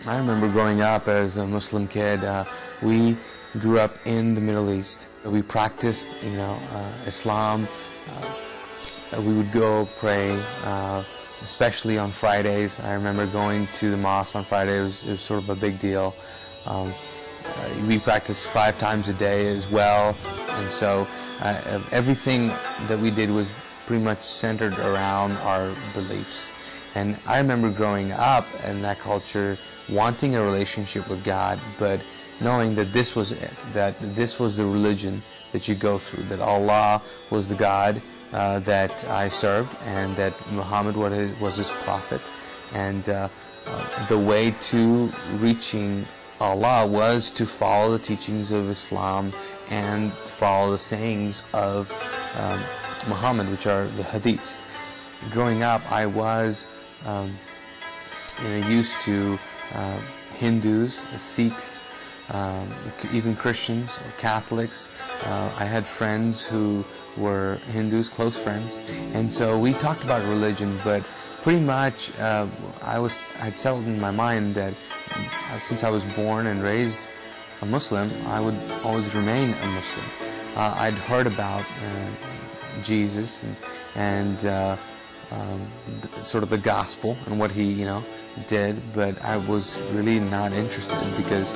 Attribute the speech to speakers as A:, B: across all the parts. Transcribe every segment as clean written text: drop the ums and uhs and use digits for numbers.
A: I remember growing up as a Muslim kid. We grew up in the Middle East. We practiced, Islam. We would go pray, especially on Fridays. I remember going to the mosque on Friday. It was sort of a big deal. We practiced 5 times a day as well, and so everything that we did was pretty much centered around our beliefs. And I remember growing up in that culture, wanting a relationship with God, but knowing that this was it, that this was the religion that you go through, that Allah was the God that I served, and that Muhammad was his prophet, and the way to reaching Allah was to follow the teachings of Islam and follow the sayings of Muhammad, which are the hadiths. Growing up, I was used to Hindus, Sikhs, even Christians or Catholics. I had friends who were Hindus, close friends, and so we talked about religion, but pretty much I'd settled in my mind that since I was born and raised a Muslim, I would always remain a Muslim. I'd heard about Jesus and sort of the gospel and what he did, but I was really not interested because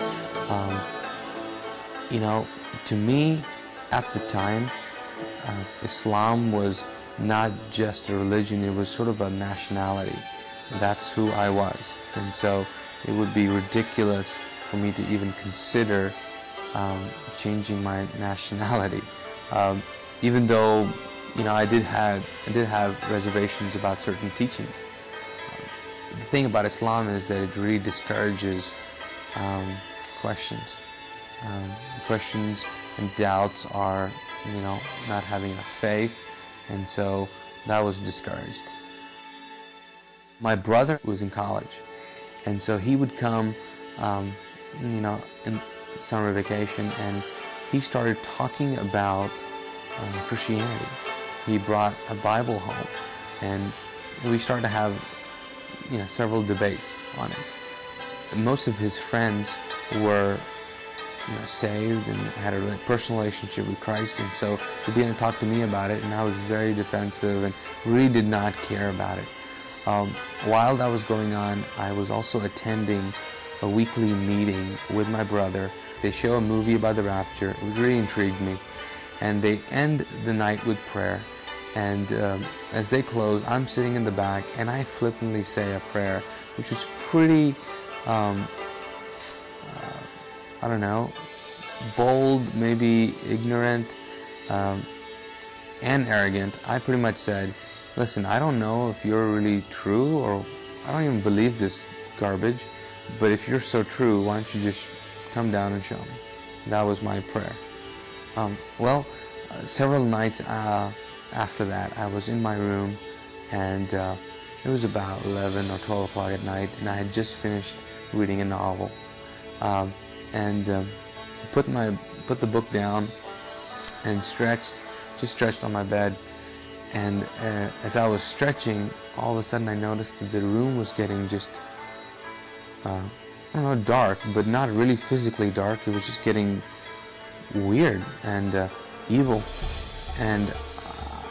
A: to me at the time Islam was not just a religion, it was sort of a nationality. That's who I was, and so it would be ridiculous for me to even consider changing my nationality, even though I did have reservations about certain teachings. The thing about Islam is that it really discourages questions. Questions and doubts are, not having enough faith, and so that was discouraged. My brother was in college, and so he would come, in summer vacation, and he started talking about Christianity. He brought a Bible home, and we started to have, several debates on it. Most of his friends were, saved and had a personal relationship with Christ, and so he began to talk to me about it, and I was very defensive and really did not care about it. While that was going on, I was also attending a weekly meeting with my brother. They show a movie about the rapture. It really intrigued me, and they end the night with prayer. And as they close, I'm sitting in the back, and I flippantly say a prayer, which was pretty, bold, maybe ignorant, and arrogant. I pretty much said, listen, I don't know if you're really true, or I don't even believe this garbage, but if you're so true, why don't you just come down and show me? That was my prayer. Several nights after that, I was in my room, and it was about 11 or 12 o'clock at night, and I had just finished reading a novel, put the book down and stretched on my bed. And as I was stretching, all of a sudden I noticed that the room was getting just, dark, but not really physically dark. It was just getting weird and evil. And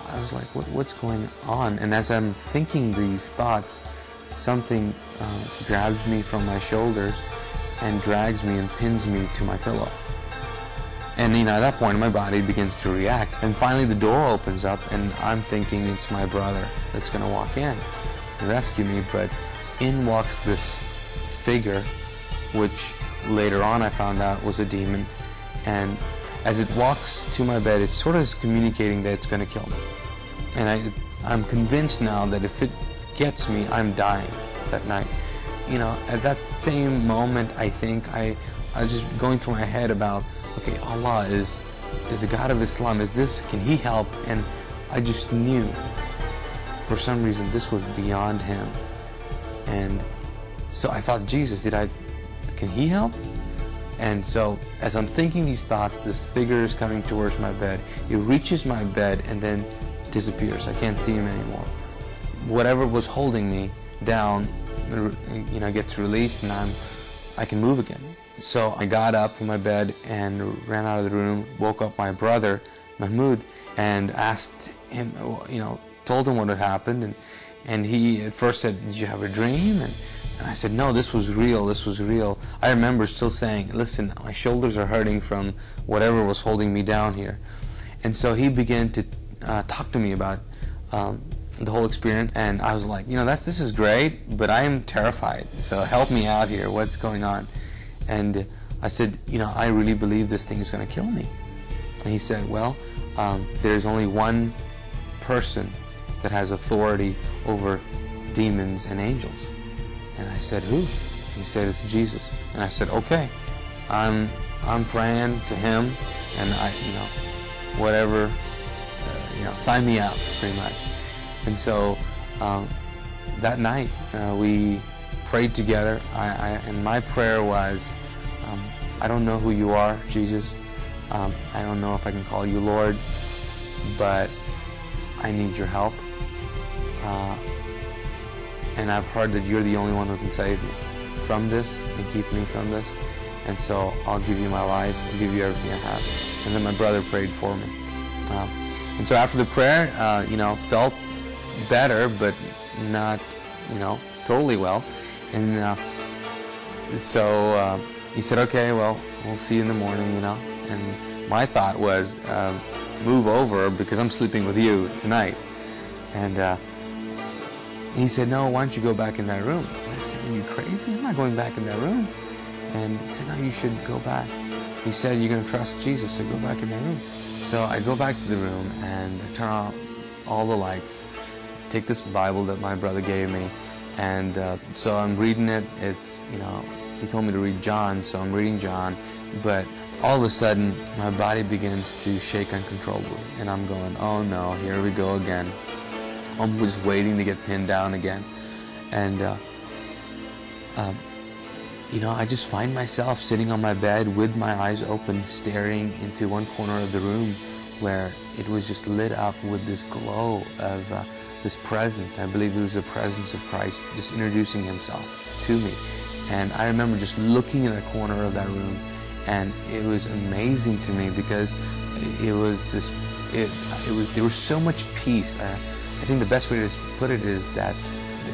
A: I was like, what's going on? And as I'm thinking these thoughts, something grabs me from my shoulders and drags me and pins me to my pillow. And at that point my body begins to react, and finally the door opens up, and I'm thinking it's my brother that's going to walk in and rescue me, but in walks this figure, which later on I found out was a demon, and as it walks to my bed, it sort of is communicating that it's going to kill me. And I'm convinced now that if it gets me, I'm dying that night. At that same moment, I think I was just going through my head about, okay, Allah is the God of Islam. Can He help? And I just knew, for some reason, this was beyond Him. And so I thought, Jesus, can He help? And so as I'm thinking these thoughts, this figure is coming towards my bed. It reaches my bed and then disappears. I can't see him anymore. Whatever was holding me down, gets released, and I'm I can move again. So I got up from my bed and ran out of the room, woke up my brother, Mahmoud, and asked him, told him what had happened. And he at first said, "Did you have a dream?" And I said, "No, this was real, this was real." I remember still saying, "Listen, my shoulders are hurting from whatever was holding me down here." And so he began to talk to me about the whole experience, and I was like, this is great, but I am terrified, so help me out here, what's going on? And I said, I really believe this thing is going to kill me. And he said, well, there's only one person that has authority over demons and angels. And I said, who? He said, it's Jesus. And I said, okay, I'm praying to him, and whatever, sign me out, pretty much. And so that night we prayed together, and my prayer was, I don't know who you are, Jesus. I don't know if I can call you Lord, but I need your help. And I've heard that you're the only one who can save me from this and keep me from this. And so I'll give you my life, I'll give you everything I have. And then my brother prayed for me. And so after the prayer, felt better, but not, totally well. And so he said, okay, well, we'll see you in the morning, And my thought was, move over because I'm sleeping with you tonight. And he said, no, why don't you go back in that room? And I said, are you crazy? I'm not going back in that room. And he said, no, you should go back. He said, you're going to trust Jesus, so go back in the room. So I go back to the room and I turn on all the lights, take this Bible that my brother gave me, and so I'm reading it. It's, he told me to read John, so I'm reading John, but all of a sudden my body begins to shake uncontrollably, and I'm going, oh no, here we go again. I'm just waiting to get pinned down again. And I just find myself sitting on my bed with my eyes open, staring into one corner of the room where it was just lit up with this glow of this presence. I believe it was the presence of Christ just introducing himself to me. And I remember just looking in a corner of that room, and it was amazing to me because there was so much peace. I think the best way to put it is that the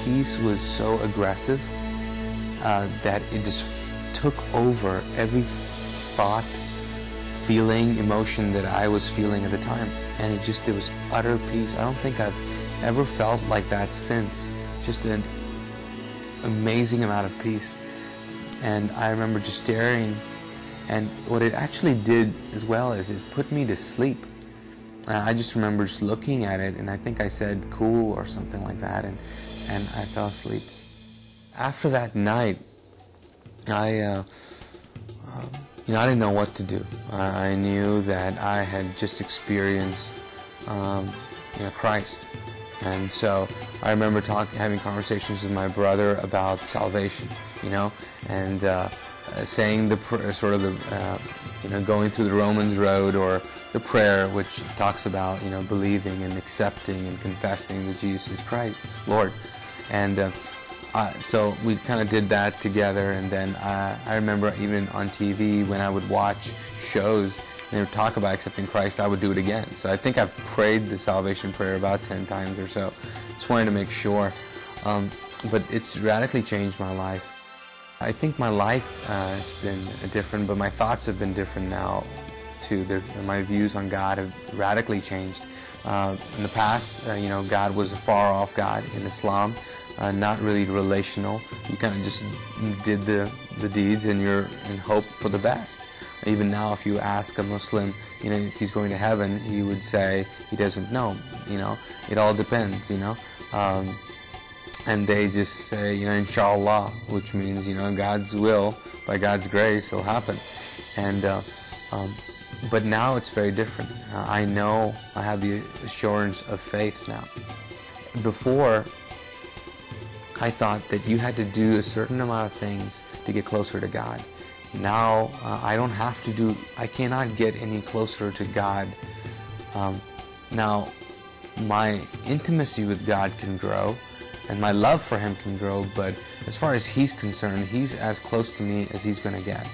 A: peace was so aggressive that it just took over every thought, feeling, emotion that I was feeling at the time. And there was utter peace. I don't think I've ever felt like that since. Just an amazing amount of peace. And I remember just staring, and what it actually did as well is it put me to sleep. I just remember just looking at it, and I think I said cool or something like that, and I fell asleep. After that night, I didn't know what to do. I knew that I had just experienced Christ. And so I remember having conversations with my brother about salvation, and saying going through the Romans road, or the prayer which talks about, believing and accepting and confessing that Jesus is Christ, Lord. And so we kind of did that together. And then I remember even on TV when I would watch shows and they would talk about accepting Christ, I would do it again. So I think I've prayed the salvation prayer about 10 times or so. Just wanted to make sure. But it's radically changed my life. I think my life has been different, but my thoughts have been different now too. My views on God have radically changed. In the past, God was a far-off God in Islam, not really relational. You kind of just did the deeds, and you're in hope for the best. Even now, if you ask a Muslim, if he's going to heaven, he would say he doesn't know. It all depends. And they just say, inshallah, which means, God's will, by God's grace, it'll happen. And but now it's very different. I know I have the assurance of faith now. Before, I thought that you had to do a certain amount of things to get closer to God. Now, I cannot get any closer to God. Now, my intimacy with God can grow, and my love for Him can grow, but as far as he's concerned, he's as close to me as he's going to get.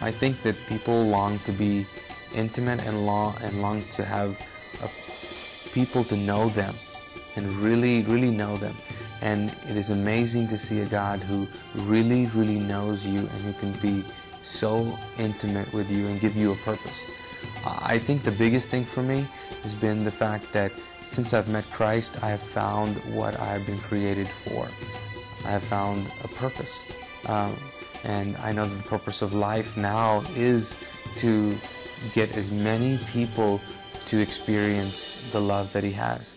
A: I think that people long to be intimate and long to have people to know them and really know them. And it is amazing to see a God who really knows you and who can be so intimate with you and give you a purpose. I think the biggest thing for me has been the fact that since I've met Christ, I have found what I've been created for. I have found a purpose. And I know that the purpose of life now is to get as many people to experience the love that He has.